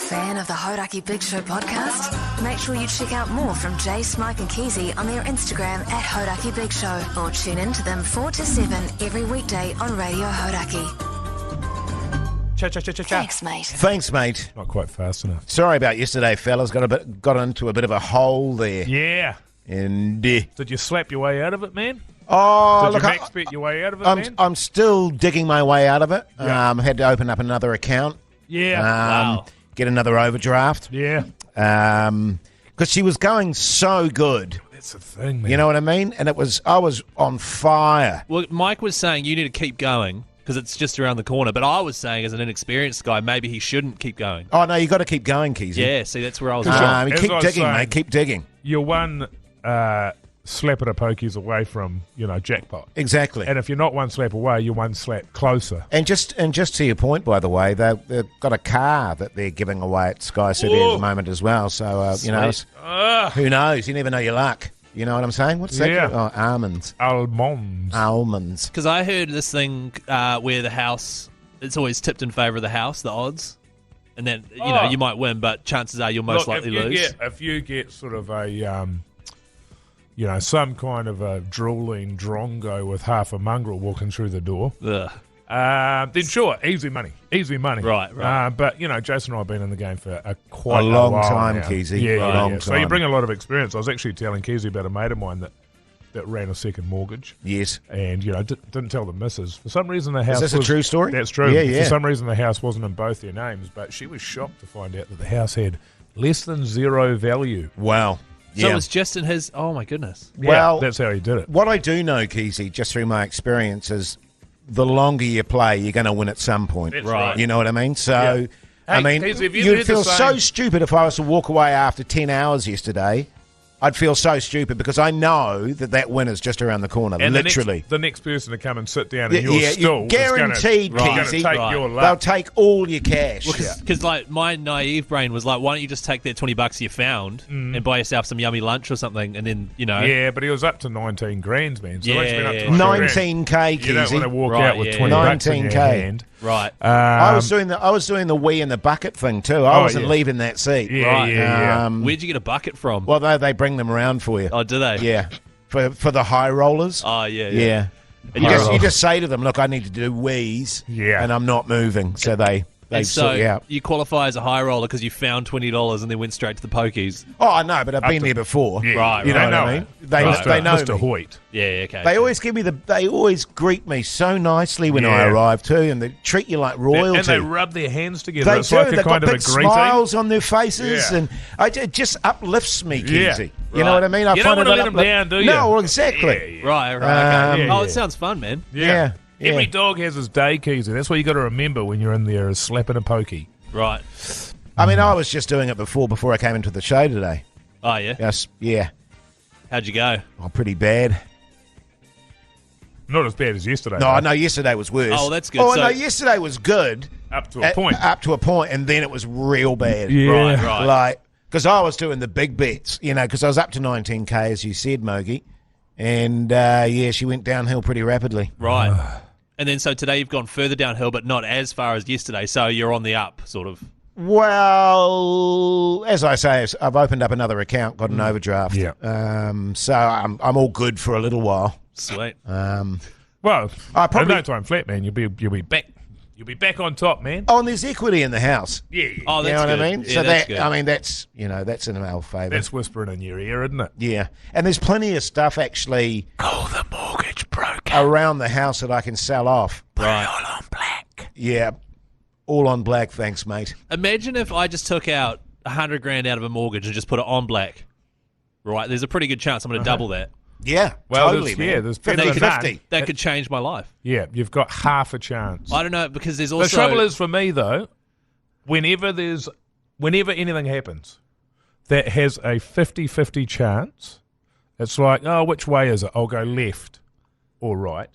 fan of the Hodaki Big Show podcast? Make sure you check out more from Jay, Smike and Keezy on their Instagram at Hodaki Big Show, or tune in to them 4 to 7 every weekday on Radio Hodaki. Cha-cha-cha-cha-cha. Thanks, mate. Thanks, mate. Not quite fast enough. Sorry about yesterday, fellas. Got into a bit of a hole there. Yeah. And Did you slap your way out of it, man? Did look, you max bet your way out of it, man? I'm still digging my way out of it. Yeah. Had to open up another account. Yeah. Wow. Get another overdraft. Yeah. Because she was going so good. That's the thing, man. You know what I mean? And I was on fire. Well, Mike was saying you need to keep going because it's just around the corner. But I was saying, as an inexperienced guy, maybe he shouldn't keep going. Oh, no, you got to keep going, Keezy. Yeah, see, that's where I was. Keep As I was digging, saying, mate. Keep digging. You're one slap at a pokies away from, jackpot. Exactly. And if you're not one slap away, you're one slap closer. And just to your point, by the way, they've got a car that they're giving away at Sky City at the moment as well. So, who knows? You never know your luck. You know what I'm saying? What's that? Yeah. Oh, almonds. Almonds. Because I heard this thing where the house, it's always tipped in favour of the house, the odds. And then, you might win, but chances are you'll most likely lose. If you get sort of a, some kind of a drooling drongo with half a mongrel walking through the door, Ugh. then sure, easy money. Right. But, Jason and I have been in the game for quite A long while time, now. Keezy. Yeah, A long So you time. bring a lot of experience. I was actually telling Keezy about a mate of mine that ran a second mortgage. Yes. And, didn't tell the missus. For some reason, the house Is this a true story? That's true. Yeah. For some reason, the house wasn't in both their names, but she was shocked to find out that the house had less than zero value. Wow. So Yeah. it was just in his, oh my goodness. Well, yeah, that's how he did it. What I do know, Keezy, just through my experience, is the longer you play, you're going to win at some point. That's right. You know what I mean? So, Yeah. I mean, Keezy, have you you'd heard feel the so saying- stupid if I was to walk away after 10 hours yesterday. I'd feel so stupid because I know that win is just around the corner, And literally. the next person to come and sit down in your stool you're guaranteed, is going to Keezy. take Right. your They'll luck. take all your cash. Because my naive brain was like, why don't you just take that $20 you found and buy yourself some yummy lunch or something, and then Yeah, but he was up to 19 grand, man. So Yeah, once you've been up to yeah. 19 19K, grand, you don't want to Keezy. walk Right, out with yeah, 20 yeah. bucks in your 19K. hand. right. I was doing the wee in the bucket thing too. I wasn't yeah. leaving that seat. Yeah, Right. yeah. Where'd you get a bucket from? Well, they bring them around for you. Oh, do they? Yeah, for the high rollers. Oh, yeah. Yeah. And You you're- just say to them, look, I need to do wheeze, Yeah. and I'm not moving. So they And sort you out. you qualify as a high roller because you found $20 and then went straight to the pokies. Oh, I know, but I've been there before. Yeah. Right, You know right. what I mean? They Mr. know Mr. me. Hoyt. Yeah, okay. They always they always greet me so nicely when I Yeah. arrive too, and they treat you like royalty. And they rub their hands together. They It's do. like a They've kind got of a big greeting. smiles on their faces, Yeah. and it just uplifts me, Yeah. Keezy. You know Right. what I mean? I You don't find want to it let them uplift- down, do you? No, well, exactly. Yeah. Right, okay. Um, Yeah, Oh, yeah. it sounds fun, man. Yeah. yeah. Every dog has his day, Keezy. That's what you got to remember when you're in there is slapping a pokey. Right. I mean, I was just doing it before I came into the show today. Oh, yeah? Yes, yeah. How'd you go? Oh, pretty bad. Not as bad as yesterday. No, though. I know yesterday was worse. Oh, that's good. Oh, So- no, yesterday was good. Up to a point. Up to a point, and then it was real bad. Yeah. Right, right. Like, because I was doing the big bets, because I was up to 19K, as you said, Mogi. And, she went downhill pretty rapidly. Right. And then so today you've gone further downhill, but not as far as yesterday, so you're on the up, sort of. Well, as I say, I've opened up another account, got an overdraft. Yeah. So I'm all good for a little while. Sweet. Well, I probably- in no time flat, man. You'll be back. You'll be back on top, man. Oh, and there's equity in the house. Yeah. Oh, You that's know what good. I mean? Yeah, So that's good. that's in our favour. That's whispering in your ear, isn't it? Yeah. And there's plenty of stuff actually Call the mortgage broker. around the house that I can sell off. Right. All on black. Yeah. All on black, thanks, mate. Imagine if I just took out 100 grand out of a mortgage and just put it on black. Right. There's a pretty good chance I'm going to double that. Yeah, Well, totally, there's- yeah, man. there's better than 50-50. That could change my life. Yeah, you've got half a chance. I don't know, because there's also... The trouble is for me though, whenever anything happens that has a 50-50 chance, it's like, oh, which way is it? I'll go left or right.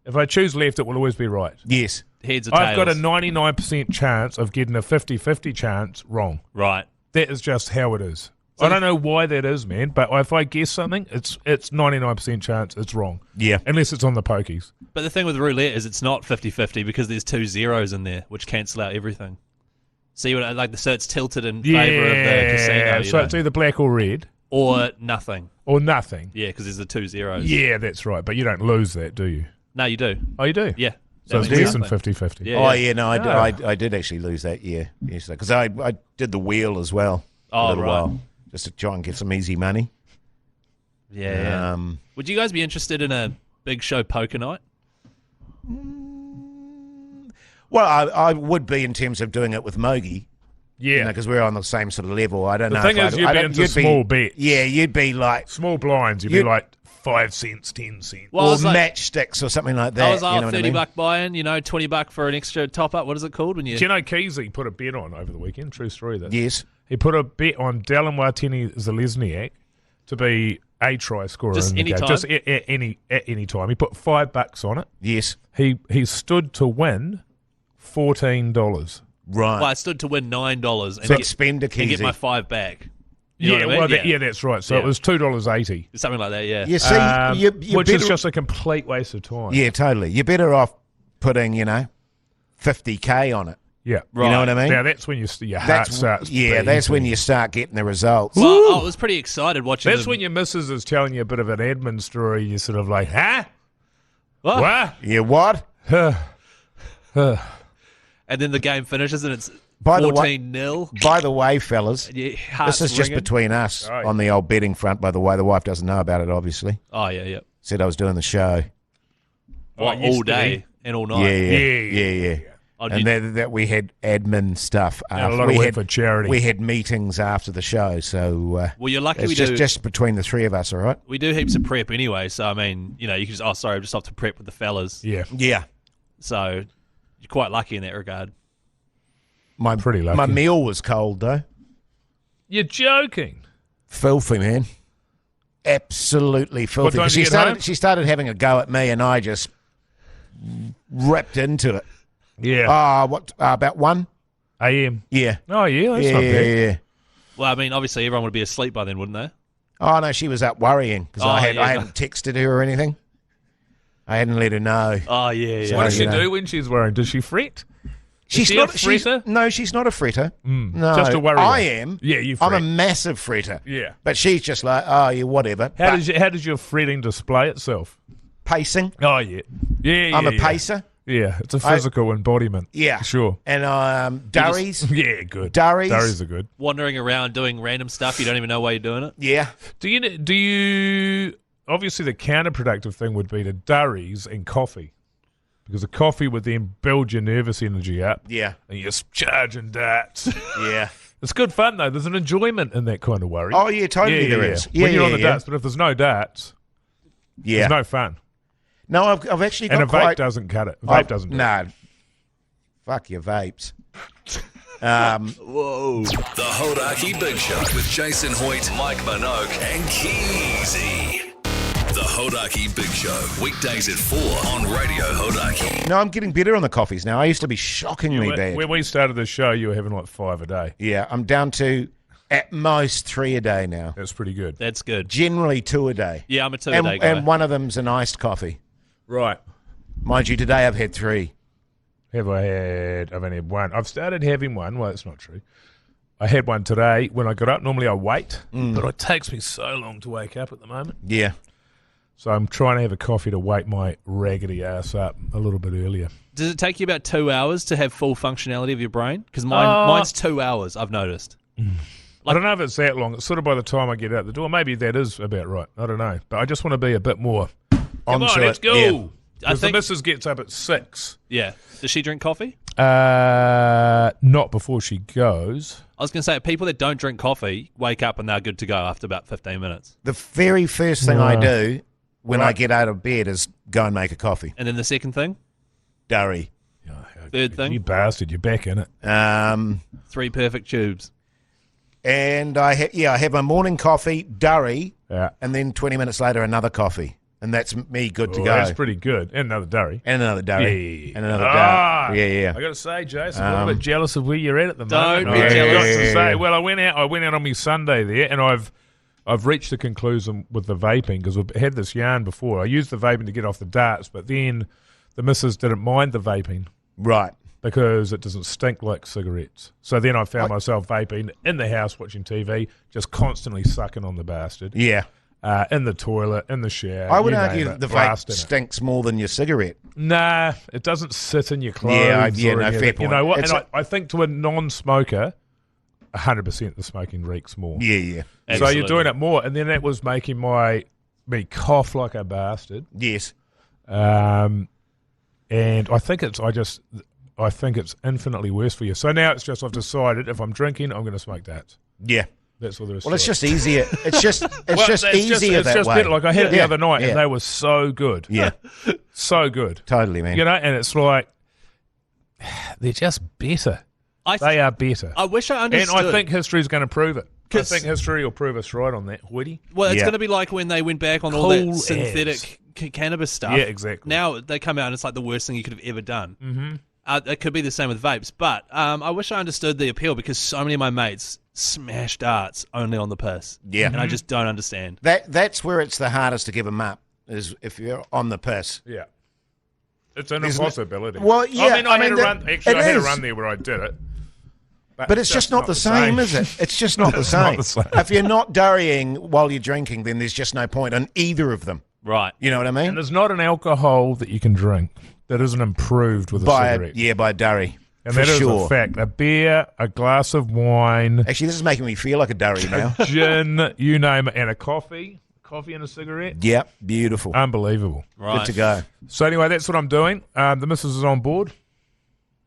If I choose left, it will always be right. Yes. heads or tails. I've got a 99% chance of getting a 50-50 chance wrong. Right. That is just how it is. I don't know why that is, man, but if I guess something, it's 99% chance it's wrong. Yeah. Unless it's on the pokies. But the thing with roulette is it's not 50-50 because there's 2 zeros in there, which cancel out everything. See what so it's tilted in favour of the casino. So it's either black or red. Or nothing. Or nothing. Yeah, because there's the 2 zeros. Yeah, that's right. But you don't lose that, do you? No, you do. Oh, you do? Yeah. So it's less than 50-50. Yeah, Oh, yeah, no, I did actually lose that year. Because I did the wheel as well for a little while. Just to try and get some easy money. Yeah. Would you guys be interested in a Big Show poker night? Well, I would be in terms of doing it with Mogi. Yeah. Because we're on the same sort of level. I don't know. The thing is, you'd be into small bets. Yeah, you'd be like... Small blinds. You'd be like 5 cents, 10 cents. Well, or matchsticks or something like that. I was like $30 buy-in, $20 for an extra top-up. What is it called? Do you know Keezy put a bet on over the weekend? True story, that. Yes. He put a bet on Dallin Watene-Zelezniak to be a try scorer just in the any game. time? Just at any time. He put $5 on it. Yes. He stood to win $14. Right. Well, I stood to win $9 and spend a and get my $5 back. That's right. So it was $2.80. Something like that, yeah. You see, which is just a complete waste of time. Yeah, totally. You're better off putting, $50K on it. Yeah. Right. You know what I mean? Now, that's when your heart starts beating. That's when you start getting the results. Well, I was pretty excited watching That's when your missus is telling you a bit of an admin story. You're sort of like, huh? What? Yeah, what? And then the game finishes and it's 14-0. By the way, fellas, this is just between us on the old betting front, by the way. The wife doesn't know about it, obviously. Oh, yeah. Said I was doing the show. All day and all night. Yeah. And that we had admin stuff. A lot of work for charity. We had meetings after the show, so well, you're lucky it's just between the three of us, all right? We do heaps of prep anyway, so I mean, you can just, I'm just off to prep with the fellas. Yeah. So you're quite lucky in that regard. Pretty lucky. My meal was cold, though. You're joking. Filthy, man. Absolutely filthy. What time did you get home? She started having a go at me, and I just ripped into it. Yeah. About 1 a.m. Yeah. Oh, yeah. That's not bad. Yeah. Well, I mean, obviously everyone would be asleep by then, wouldn't they? Oh, no, she was up worrying because I hadn't texted her or anything. I hadn't let her know. Oh, yeah. So, what does she do when she's worrying? Does she fret? She's she not a fretter? No, she's not a fretter. No, just a worrier. I am. Yeah, you fret. I'm a massive fretter. Yeah. But she's just like, oh, yeah, whatever. How does your fretting display itself? Pacing. Oh, yeah. Yeah. I'm a pacer. Yeah, it's a physical embodiment. Yeah. Sure. And Durries. Yeah, good. Durries are good. Wandering around doing random stuff, you don't even know why you're doing it. Yeah. Do you obviously the counterproductive thing would be to Durries and coffee. Because the coffee would then build your nervous energy up. Yeah. And you're charging darts. Yeah. It's good fun, though. There's an enjoyment in that kind of worry. Oh, yeah, totally there is. Yeah, when you're on the darts, but if there's no darts, there's no fun. No, I've actually got and a vape doesn't cut it. Vape doesn't do it. No. Fuck your vapes. Whoa. The Hodaki Big Show with Jason Hoyt, Mike Minogue, and Keezy. The Hodaki Big Show, weekdays at 4 on Radio Hodaki. No, I'm getting better on the coffees now. I used to be shockingly bad. When we started the show, you were having like 5 a day. Yeah, I'm down to at most 3 a day now. That's pretty good. That's good. Generally 2 a day. Yeah, I'm a 2 a day guy. And one of them's an iced coffee. Right. Mind you, today I've had 3. I've only had one. I've started having one. Well, that's not true. I had one today when I got up. Normally I wait, but it takes me so long to wake up at the moment. Yeah. So I'm trying to have a coffee to wake my raggedy ass up a little bit earlier. Does it take you about 2 hours to have full functionality of your brain? Because mine's 2 hours, I've noticed. I don't know if it's that long. It's sort of by the time I get out the door. Maybe that is about right. I don't know. But I just want to be a bit more Come on, let's go. Yeah. Because the missus gets up at 6. Yeah. Does she drink coffee? Not before she goes. I was going to say, people that don't drink coffee wake up and they're good to go after about 15 minutes. The very first thing I do when I get out of bed is go and make a coffee. And then the second thing? Durry. Third thing? You bastard, you're back in it. 3 perfect tubes. And I have a morning coffee, Durry, Yeah. and then 20 minutes later another coffee. And that's me good to go. That's pretty good. And another Durry. And another Durry. Yeah. And another Durry. Yeah. I got to say, Jason, I'm a little bit jealous of where you're at the moment. Don't be jealous. To say, well, I went out on my Sunday there, and I've reached a conclusion with the vaping because we've had this yarn before. I used the vaping to get off the darts, but then the missus didn't mind the vaping. Right. because it doesn't stink like cigarettes. So then I found myself vaping in the house watching TV, just constantly sucking on the bastard. Yeah. In the toilet, in the shower. I would you argue name that the it, vape blasting it. stinks more than your cigarette. Nah, it doesn't sit in your clothes. Yeah, or no, anything. fair You point. know what? It's And I think to a non-smoker, 100% the smoking reeks more. Yeah. So you're doing it more, and then that was making me cough like a bastard. Yes. And I think it's infinitely worse for you. So now it's just I've decided if I'm drinking, I'm going to smoke that. Yeah. That's all there is. Well, it's to it. just easier. It's just easier it's that just way. better. Like I had it the Yeah, other night, yeah. and they were so good. Yeah, So good. totally, man. You know, and it's like they're just better. They are better. I wish I understood. And I think history's going to prove it. I 'Cause- think history will prove us right on that, Hoity. Well, it's Yeah. going to be like when they went back on all Cool that ads. synthetic cannabis stuff. Yeah, exactly. Now they come out and it's like the worst thing you could have ever done. Mm-hmm. It could be the same with vapes, but I wish I understood the appeal because so many of my mates smash darts only on the piss. Yeah. And I just don't understand. That's where it's the hardest to give them up, is if you're on the piss. Yeah. It's an Isn't it? impossibility. Well, yeah, I I had mean, a run. Actually, it I had a is. run there where I did it. But it's just not the same, is it? It's just not the same. not the same. If you're not durrying while you're drinking, then there's just no point in either of them. Right. You know what I And mean? there's not an alcohol that you can drink that isn't improved with a cigarette. By durry. And for that is sure. a fact. A beer, a glass of wine, Actually, this is making me feel like a durry now. gin, you name it, and a coffee. Coffee and a cigarette. Yep, beautiful. Unbelievable. Right. Good to go. So anyway, that's what I'm doing. The missus is on board.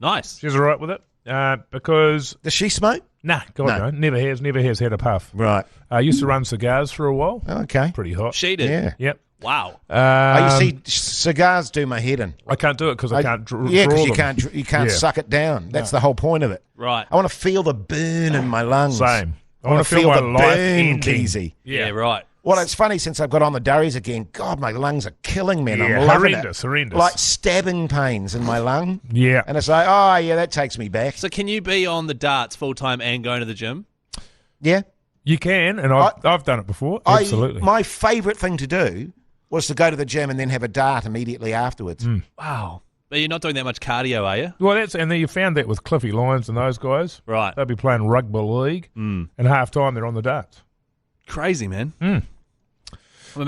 Nice. She's all right with it. Because, Does she smoke? God No. no, never has had a puff. Right. I used to run cigars for a while. Okay. Pretty hot. She did. Yeah. Yep. Wow. You see, cigars do my head in. I can't do it because I can't draw Yeah, because them. you can't Yeah. suck it down. That's the whole point of it. Right. I want to feel the burn in my lungs. Same. I want to feel my the life burn, ending. Keezy. Yeah, right. Well, it's funny since I've got on the durries again. God, my lungs are killing me. And Yeah, I'm loving horrendous. Like stabbing pains in my lung. Yeah. And it's like, oh, yeah, that takes me back. So can you be on the darts full time and going to the gym? Yeah. You can, and I've done it before. Absolutely. My favourite thing to do was to go to the gym and then have a dart immediately afterwards. Wow. But you're not doing that much cardio, are you? Well, and then you found that with Cliffy Lyons and those guys. Right. They'll be playing rugby league, and half time they're on the darts. Crazy, man. I'm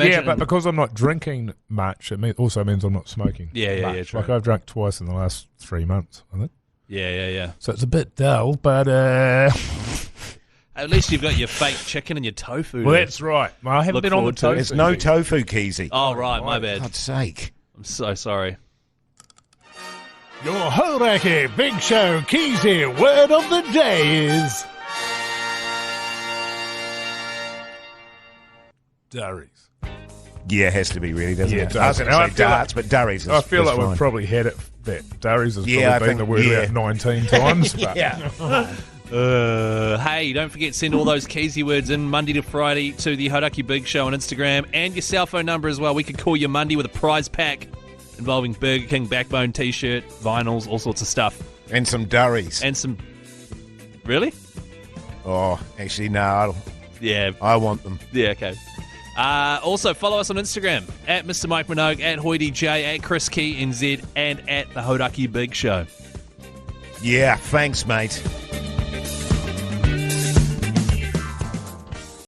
Yeah, imagining- but because I'm not drinking much, it also means I'm not smoking. Yeah, much. true. Like I've drunk twice in the last 3 months, I think. Yeah. So it's a bit dull, but At least you've got your fake chicken and your tofu. well, to that's right. I haven't look been on the forward to. tofu. There's no yet. tofu, Keezy. Oh, right. My bad. God's sake. I'm so sorry. Your Horaki Big Show Keezy word of the day is Durries. Yeah, it has to be really, doesn't Yeah, it? it I was does. going Now, I to say feel like- darts, but durries is I feel is like fine. we've probably had it. That Durries has Yeah, I probably been think- the word yeah. about 19 times. But Yeah. Hey, don't forget to send all those Keezy words in Monday to Friday to the Hodaki Big Show on Instagram and your cell phone number as well. We could call you Monday with a prize pack involving Burger King Backbone t-shirt, vinyls, all sorts of stuff. And some durries. And some... Really? Oh, actually, no, Yeah. I want them. Yeah, okay. Also, follow us on Instagram at Mr. Mike Minogue, at Hoity J, at Chris Key NZ, and at the Hodaki Big Show. Yeah, thanks, mate.